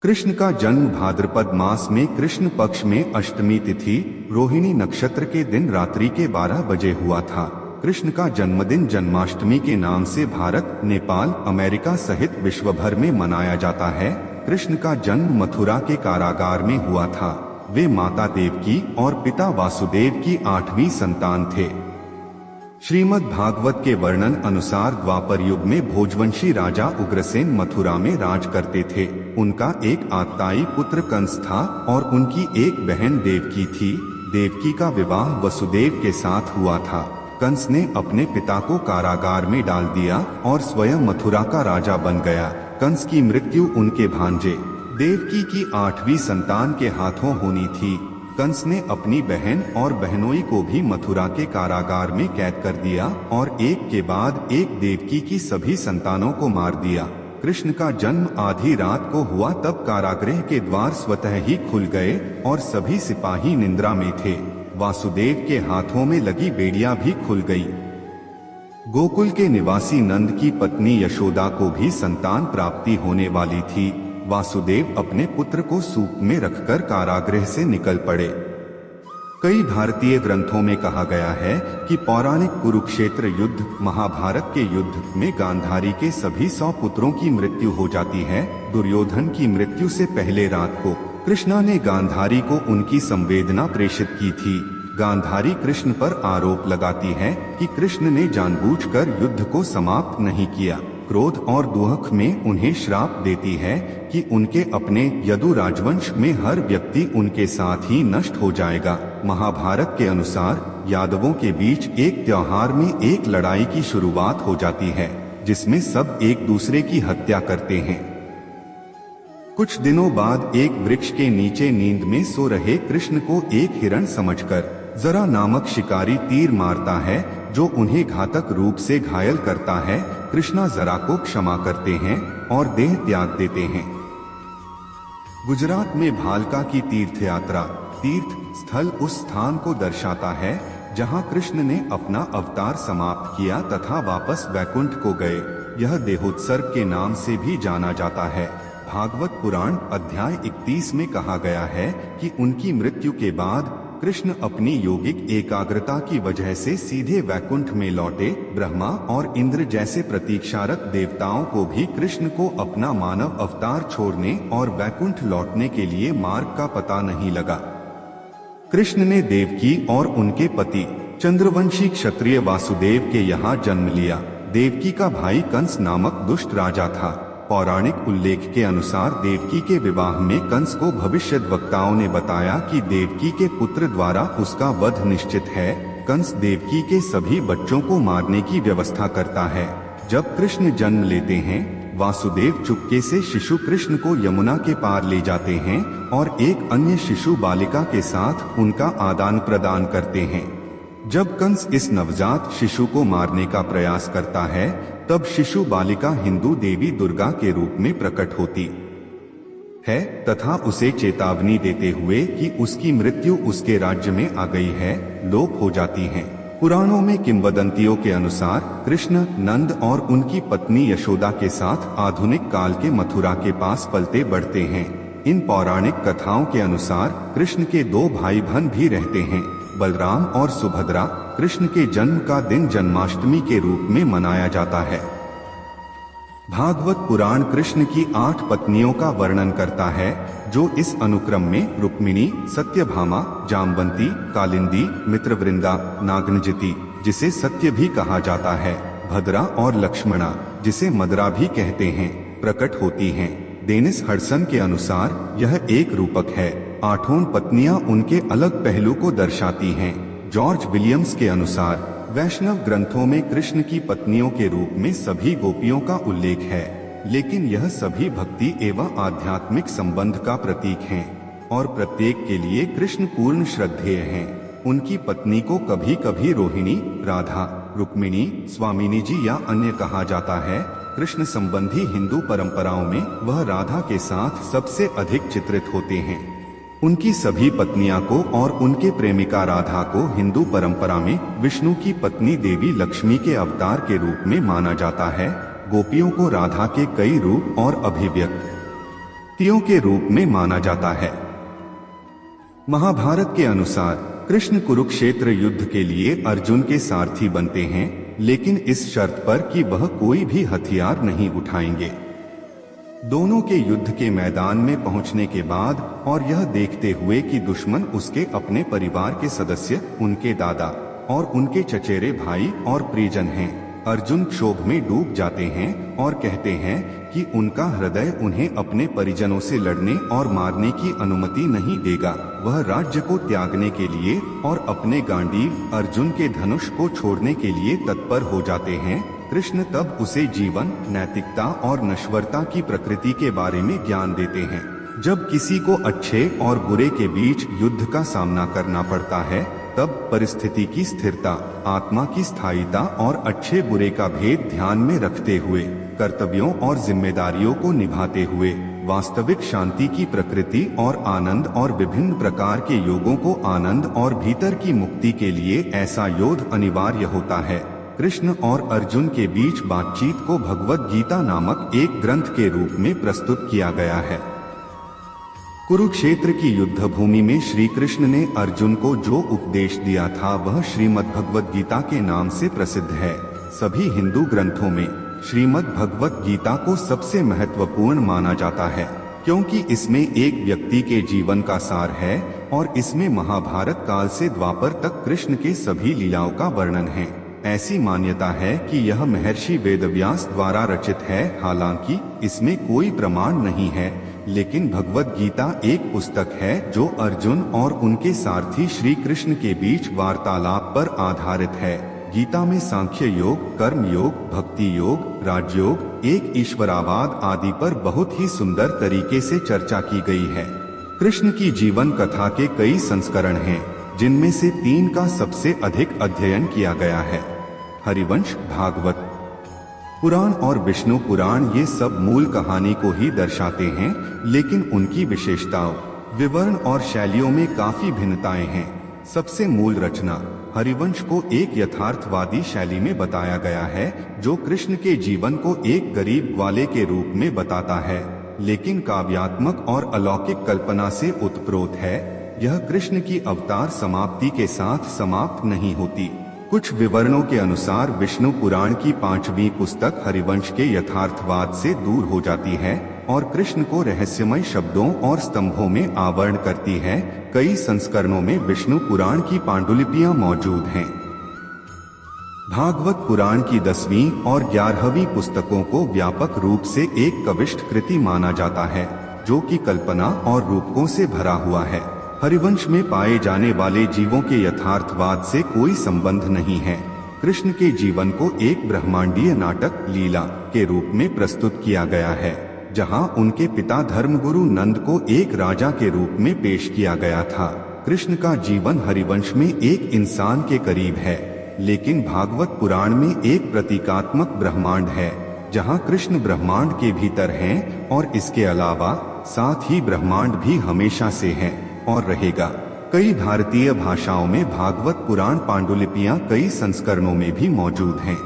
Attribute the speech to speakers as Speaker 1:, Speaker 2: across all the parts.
Speaker 1: कृष्ण का जन्म भाद्रपद मास में कृष्ण पक्ष में अष्टमी तिथि रोहिणी नक्षत्र के दिन रात्रि के 12 बजे हुआ था। कृष्ण का जन्मदिन जन्माष्टमी के नाम से भारत, नेपाल, अमेरिका सहित विश्व भर में मनाया जाता है। कृष्ण का जन्म मथुरा के कारागार में हुआ था। वे माता देवकी और पिता वासुदेव की 8वीं संतान थे। श्रीमद् भागवत के वर्णन अनुसार द्वापर युग में भोजवंशी राजा उग्रसेन मथुरा में राज करते थे। उनका एक आतताई पुत्र कंस था और उनकी एक बहन देवकी थी। देवकी का विवाह वसुदेव के साथ हुआ था। कंस ने अपने पिता को कारागार में डाल दिया और स्वयं मथुरा का राजा बन गया। कंस की मृत्यु उनके भांजे देवकी की 8वीं संतान के हाथों होनी थी। कंस ने अपनी बहन और बहनोई को भी मथुरा के कारागार में कैद कर दिया और एक के बाद एक देवकी की सभी संतानों को मार दिया। कृष्ण का जन्म आधी रात को हुआ, तब कारागृह के द्वार स्वतः ही खुल गए और सभी सिपाही निद्रा में थे। वासुदेव के हाथों में लगी बेड़ियां भी खुल गई। गोकुल के निवासी नंद की पत्नी यशोदा को भी संतान प्राप्ति होने वाली थी। वासुदेव अपने पुत्र को सूप में रखकर कारागृह से निकल पड़े। कई भारतीय ग्रंथों में कहा गया है कि पौराणिक कुरुक्षेत्र युद्ध, महाभारत के युद्ध में गांधारी के सभी 100 पुत्रों की मृत्यु हो जाती है। दुर्योधन की मृत्यु से पहले रात को कृष्णा ने गांधारी को उनकी संवेदना प्रेषित की थी। गांधारी कृष्ण पर आरोप लगाती है कि कृष्ण ने जानबूझकर युद्ध को समाप्त नहीं किया। क्रोध और दुख में उन्हें श्राप देती है कि उनके अपने यदु राजवंश में हर व्यक्ति उनके साथ ही नष्ट हो जाएगा। महाभारत के अनुसार यादवों के बीच एक त्योहार में एक लड़ाई की शुरुआत हो जाती है, जिसमें सब एक दूसरे की हत्या करते हैं। कुछ दिनों बाद एक वृक्ष के नीचे नींद में सो रहे कृष्ण को एक हिरण समझकर जरा नामक शिकारी तीर मारता है, जो उन्हें घातक रूप से घायल करता है। कृष्णा जरा को क्षमा करते हैं और देह त्याग देते हैं। गुजरात में भालका की तीर्थ यात्रा, तीर्थ स्थल उस स्थान को दर्शाता है जहां कृष्ण ने अपना अवतार समाप्त किया तथा वापस वैकुंठ को गए। यह देहोत्सर्ग के नाम से भी जाना जाता है। भागवत पुराण अध्याय 31 में कहा गया है कि उनकी मृत्यु के बाद कृष्ण अपनी योगिक एकाग्रता की वजह से सीधे वैकुंठ में लौटे। ब्रह्मा और इंद्र जैसे प्रतीक्षारत देवताओं को भी कृष्ण को अपना मानव अवतार छोड़ने और वैकुंठ लौटने के लिए मार्ग का पता नहीं लगा। कृष्ण ने देवकी और उनके पति चंद्रवंशी क्षत्रिय वासुदेव के यहाँ जन्म लिया। देवकी का भाई कंस नामक दुष्ट राजा था। पौराणिक उल्लेख के अनुसार देवकी के विवाह में कंस को भविष्यद्वक्ताओं ने बताया कि देवकी के पुत्र द्वारा उसका वध निश्चित है। कंस देवकी के सभी बच्चों को मारने की व्यवस्था करता है। जब कृष्ण जन्म लेते हैं, वासुदेव चुपके से शिशु कृष्ण को यमुना के पार ले जाते हैं और एक अन्य शिशु बालिका के साथ उनका आदान प्रदान करते हैं। जब कंस इस नवजात शिशु को मारने का प्रयास करता है, तब शिशु बालिका हिंदू देवी दुर्गा के रूप में प्रकट होती है तथा उसे चेतावनी देते हुए कि उसकी मृत्यु उसके राज्य में आ गई है, लोप हो जाती है। पुराणों में किंवदंतियों के अनुसार कृष्ण नंद और उनकी पत्नी यशोदा के साथ आधुनिक काल के मथुरा के पास पलते बढ़ते हैं। इन पौराणिक कथाओं के अनुसार कृष्ण के 2 भाई बहन भी रहते हैं, बलराम और सुभद्रा। कृष्ण के जन्म का दिन जन्माष्टमी के रूप में मनाया जाता है। भागवत पुराण कृष्ण की 8 पत्नियों का वर्णन करता है, जो इस अनुक्रम में रुक्मिणी, सत्यभामा, जाम्बंती, कालिंदी, मित्रवृंदा, नागनजिति जिसे सत्य भी कहा जाता है, भद्रा और लक्ष्मणा जिसे मदरा भी कहते हैं, प्रकट होती हैं। डेनिस हडसन के अनुसार यह एक रूपक है। 8 पत्नियां उनके अलग पहलू को दर्शाती हैं। जॉर्ज विलियम्स के अनुसार वैष्णव ग्रंथों में कृष्ण की पत्नियों के रूप में सभी गोपियों का उल्लेख है, लेकिन यह सभी भक्ति एवं आध्यात्मिक संबंध का प्रतीक हैं और प्रत्येक के लिए कृष्ण पूर्ण श्रद्धेय हैं। उनकी पत्नी को कभी कभी रोहिणी, राधा, रुक्मिणी, स्वामिनी जी या अन्य कहा जाता है। कृष्ण संबंधी हिंदू परंपराओं में वह राधा के साथ सबसे अधिक चित्रित होते हैं। उनकी सभी पत्नियां को और उनके प्रेमिका राधा को हिंदू परंपरा में विष्णु की पत्नी देवी लक्ष्मी के अवतार के रूप में माना जाता है। गोपियों को राधा के कई रूप और अभिव्यक्त शक्तियों के रूप में माना जाता है। महाभारत के अनुसार कृष्ण कुरुक्षेत्र युद्ध के लिए अर्जुन के सारथी बनते हैं, लेकिन इस शर्त पर कि वह कोई भी हथियार नहीं उठाएंगे। दोनों के युद्ध के मैदान में पहुंचने के बाद और यह देखते हुए कि दुश्मन उसके अपने परिवार के सदस्य, उनके दादा और उनके चचेरे भाई और परिजन हैं, अर्जुन क्षोभ में डूब जाते हैं और कहते हैं कि उनका हृदय उन्हें अपने परिजनों से लड़ने और मारने की अनुमति नहीं देगा। वह राज्य को त्यागने के लिए और अपने गांडीव अर्जुन के धनुष को छोड़ने के लिए तत्पर हो जाते हैं। कृष्ण तब उसे जीवन, नैतिकता और नश्वरता की प्रकृति के बारे में ज्ञान देते हैं। जब किसी को अच्छे और बुरे के बीच युद्ध का सामना करना पड़ता है, तब परिस्थिति की स्थिरता, आत्मा की स्थायिता और अच्छे बुरे का भेद ध्यान में रखते हुए, कर्तव्यों और जिम्मेदारियों को निभाते हुए, वास्तविक शांति की प्रकृति और आनंद और विभिन्न प्रकार के योगों को आनंद और भीतर की मुक्ति के लिए ऐसा योग अनिवार्य होता है। कृष्ण और अर्जुन के बीच बातचीत को भगवद गीता नामक एक ग्रंथ के रूप में प्रस्तुत किया गया है। कुरुक्षेत्र की युद्ध भूमि में श्री कृष्ण ने अर्जुन को जो उपदेश दिया था वह श्रीमद् भगवद गीता के नाम से प्रसिद्ध है। सभी हिंदू ग्रंथों में श्रीमद् भगवद गीता को सबसे महत्वपूर्ण माना जाता है, क्योंकि इसमें एक व्यक्ति के जीवन का सार है और इसमें महाभारत काल से द्वापर तक कृष्ण के सभी लीलाओं का वर्णन है। ऐसी मान्यता है कि यह महर्षि वेदव्यास द्वारा रचित है। हालांकि इसमें कोई प्रमाण नहीं है, लेकिन भगवद गीता एक पुस्तक है जो अर्जुन और उनके सारथी श्री कृष्ण के बीच वार्तालाप पर आधारित है। गीता में सांख्य योग, कर्म योग, भक्ति योग, राजयोग, एक ईश्वरावाद आदि पर बहुत ही सुंदर तरीके से चर्चा की गई है। कृष्ण की जीवन कथा के कई संस्करण हैं, जिनमें से 3 का सबसे अधिक अध्ययन किया गया है। हरिवंश, भागवत पुराण और विष्णु पुराण ये सब मूल कहानी को ही दर्शाते हैं, लेकिन उनकी विशेषताओं, विवरण और शैलियों में काफी भिन्नताएं हैं। सबसे मूल रचना हरिवंश को एक यथार्थवादी शैली में बताया गया है, जो कृष्ण के जीवन को एक गरीब ग्वाले के रूप में बताता है, लेकिन काव्यात्मक और अलौकिक कल्पना से उत्प्रोत है। यह कृष्ण की अवतार समाप्ति के साथ समाप्त नहीं होती। कुछ विवरणों के अनुसार विष्णु पुराण की 5वीं पुस्तक हरिवंश के यथार्थवाद से दूर हो जाती है और कृष्ण को रहस्यमय शब्दों और स्तंभों में आवरण करती है। कई संस्करणों में विष्णु पुराण की पांडुलिपियां मौजूद हैं। भागवत पुराण की 10वीं और 11वीं पुस्तकों को व्यापक रूप से एक कविष्ट कृति माना जाता है, जो कि कल्पना और रूपकों से भरा हुआ है। हरिवंश में पाए जाने वाले जीवों के यथार्थवाद से कोई संबंध नहीं है। कृष्ण के जीवन को एक ब्रह्मांडीय नाटक, लीला के रूप में प्रस्तुत किया गया है, जहां उनके पिता धर्मगुरु नंद को एक राजा के रूप में पेश किया गया था। कृष्ण का जीवन हरिवंश में एक इंसान के करीब है, लेकिन भागवत पुराण में एक प्रतीकात्मक ब्रह्मांड है, जहां कृष्ण ब्रह्मांड के भीतर हैं और इसके अलावा साथ ही ब्रह्मांड भी हमेशा से है और रहेगा। कई भारतीय भाषाओं में भागवत पुराण पांडुलिपियां कई संस्करणों में भी मौजूद हैं।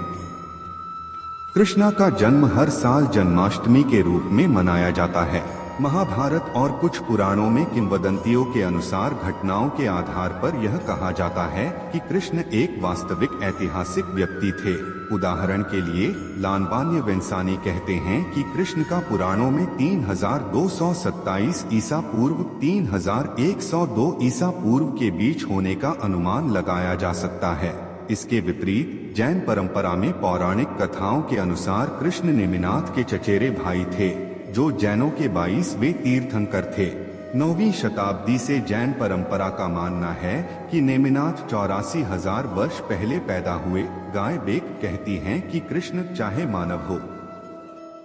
Speaker 1: कृष्णा का जन्म हर साल जन्माष्टमी के रूप में मनाया जाता है। महाभारत और कुछ पुराणों में किंवदंतियों के अनुसार घटनाओं के आधार पर यह कहा जाता है कि कृष्ण एक वास्तविक ऐतिहासिक व्यक्ति थे। उदाहरण के लिए लानबान्य वेंसानी कहते हैं कि कृष्ण का पुराणों में 3227 ईसा पूर्व 3102 ईसा पूर्व के बीच होने का अनुमान लगाया जा सकता है। इसके विपरीत जैन परंपरा में पौराणिक कथाओं के अनुसार कृष्ण नेमिनाथ के चचेरे भाई थे, जो जैनों के 22वें तीर्थंकर थे। 9वीं शताब्दी से जैन परंपरा का मानना है कि नेमिनाथ 84,000 वर्ष पहले पैदा हुए। गाय बेक कहती हैं कि कृष्ण चाहे मानव हो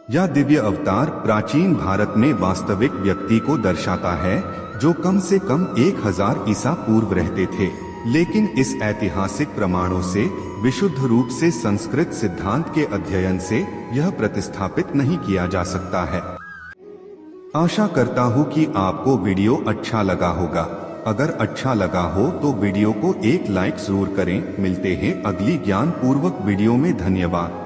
Speaker 1: या दिव्य अवतार, प्राचीन भारत में वास्तविक व्यक्ति को दर्शाता है, जो कम से कम 1000 ईसा पूर्व रहते थे। लेकिन इस ऐतिहासिक प्रमाणों से विशुद्ध रूप से संस्कृत सिद्धांत के अध्ययन से यह प्रतिस्थापित नहीं किया जा सकता है। आशा करता हूँ कि आपको वीडियो अच्छा लगा होगा। अगर अच्छा लगा हो तो वीडियो को एक लाइक जरूर करें। मिलते हैं अगली ज्ञान पूर्वक वीडियो में। धन्यवाद।